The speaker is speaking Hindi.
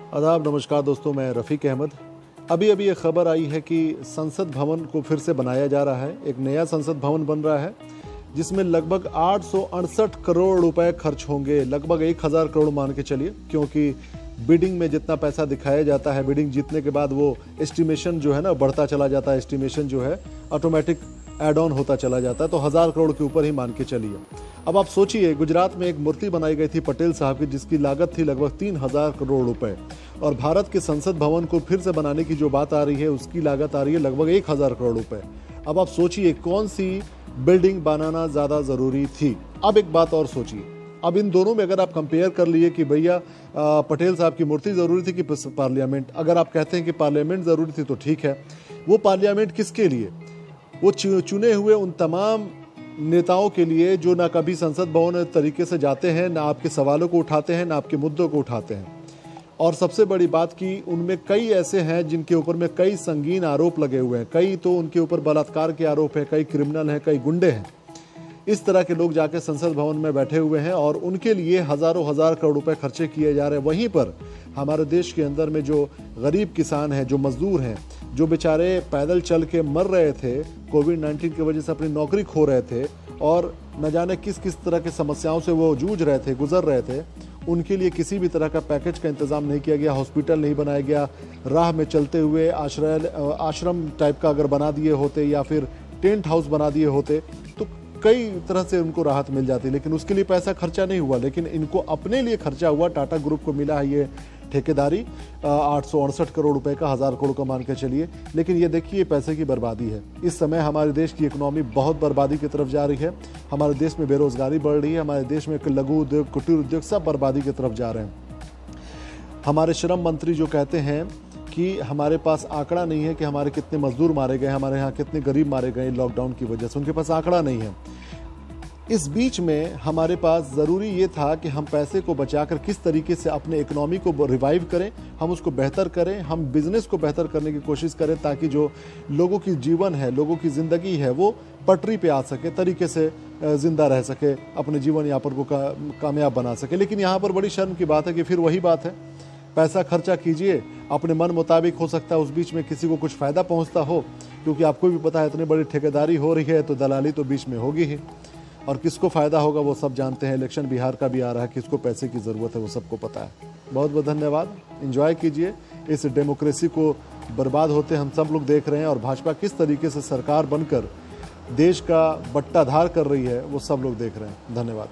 आदाब, नमस्कार दोस्तों, मैं रफ़ीक अहमद। अभी ये खबर आई है कि संसद भवन को फिर से बनाया जा रहा है। एक नया संसद भवन बन रहा है जिसमें लगभग 868 करोड़ रुपए खर्च होंगे, लगभग 1000 करोड़ मान के चलिए, क्योंकि बिडिंग में जितना पैसा दिखाया जाता है, बिडिंग जीतने के बाद वो एस्टिमेशन जो है ना बढ़ता चला जाता है, एस्टिमेशन जो है ऑटोमेटिक एड ऑन होता चला जाता है, तो 1000 करोड़ के ऊपर ही मान के चलिए। अब आप सोचिए, गुजरात में एक मूर्ति बनाई गई थी पटेल साहब की, जिसकी लागत थी लगभग 3000 करोड़ रुपए, और भारत के संसद भवन को फिर से बनाने की जो बात आ रही है उसकी लागत आ रही है लगभग 1000 करोड़ रुपए। अब आप सोचिए कौन सी बिल्डिंग बनाना ज़्यादा ज़रूरी थी। अब एक बात और सोचिए, अब इन दोनों में अगर आप कंपेयर कर लिए कि भैया पटेल साहब की मूर्ति ज़रूरी थी कि पार्लियामेंट, अगर आप कहते हैं कि पार्लियामेंट ज़रूरी थी तो ठीक है। वो पार्लियामेंट किसके लिए? वो चुने हुए उन तमाम नेताओं के लिए जो ना कभी संसद भवन तरीके से जाते हैं, ना आपके सवालों को उठाते हैं, ना आपके मुद्दों को उठाते हैं। और सबसे बड़ी बात कि उनमें कई ऐसे हैं जिनके ऊपर में कई संगीन आरोप लगे हुए हैं, कई तो उनके ऊपर बलात्कार के आरोप हैं, कई क्रिमिनल हैं, कई गुंडे हैं। इस तरह के लोग जाके संसद भवन में बैठे हुए हैं और उनके लिए हज़ारों हज़ार करोड़ रुपए खर्चे किए जा रहे हैं। वहीं पर हमारे देश के अंदर में जो गरीब किसान हैं, जो मजदूर हैं, जो बेचारे पैदल चल के मर रहे थे, कोविड-19 की वजह से अपनी नौकरी खो रहे थे और न जाने किस किस तरह की समस्याओं से वो जूझ रहे थे, गुजर रहे थे, उनके लिए किसी भी तरह का पैकेज का इंतजाम नहीं किया गया, हॉस्पिटल नहीं बनाया गया। राह में चलते हुए आश्रम टाइप का अगर बना दिए होते या फिर टेंट हाउस बना दिए होते तो कई तरह से उनको राहत मिल जाती, लेकिन उसके लिए पैसा खर्चा नहीं हुआ। लेकिन इनको अपने लिए खर्चा हुआ। टाटा ग्रुप को मिला है ये ठेकेदारी 868 करोड़ रुपए का, 1000 करोड़ का मान के चलिए। लेकिन ये देखिए पैसे की बर्बादी है। इस समय हमारे देश की इकोनॉमी बहुत बर्बादी की तरफ जा रही है। हमारे देश में बेरोजगारी बढ़ रही है, हमारे देश में लघु उद्योग, कुटीर उद्योग सब बर्बादी की तरफ जा रहे हैं। हमारे श्रम मंत्री जो कहते हैं कि हमारे पास आंकड़ा नहीं है कि हमारे कितने मजदूर मारे गए, हमारे यहाँ कितने गरीब मारे गए लॉकडाउन की वजह से, उनके पास आंकड़ा नहीं है। इस बीच में हमारे पास ज़रूरी ये था कि हम पैसे को बचाकर किस तरीके से अपने इकोनॉमी को रिवाइव करें, हम उसको बेहतर करें, हम बिज़नेस को बेहतर करने की कोशिश करें, ताकि जो लोगों की जीवन है, लोगों की ज़िंदगी है, वो पटरी पे आ सके, तरीके से ज़िंदा रह सके, अपने जीवन यापन को कामयाब बना सके। लेकिन यहाँ पर बड़ी शर्म की बात है कि फिर वही बात है, पैसा खर्चा कीजिए अपने मन मुताबिक, हो सकता है उस बीच में किसी को कुछ फ़ायदा पहुँचता हो, क्योंकि आपको भी पता है इतनी बड़ी ठेकेदारी हो रही है तो दलाली तो बीच में होगी ही, और किसको फ़ायदा होगा वो सब जानते हैं। इलेक्शन बिहार का भी आ रहा है, किसको पैसे की ज़रूरत है वो सबको पता है। बहुत बहुत धन्यवाद, एंजॉय कीजिए। इस डेमोक्रेसी को बर्बाद होते हम सब लोग देख रहे हैं, और भाजपा किस तरीके से सरकार बनकर देश का बट्टाधार कर रही है वो सब लोग देख रहे हैं। धन्यवाद।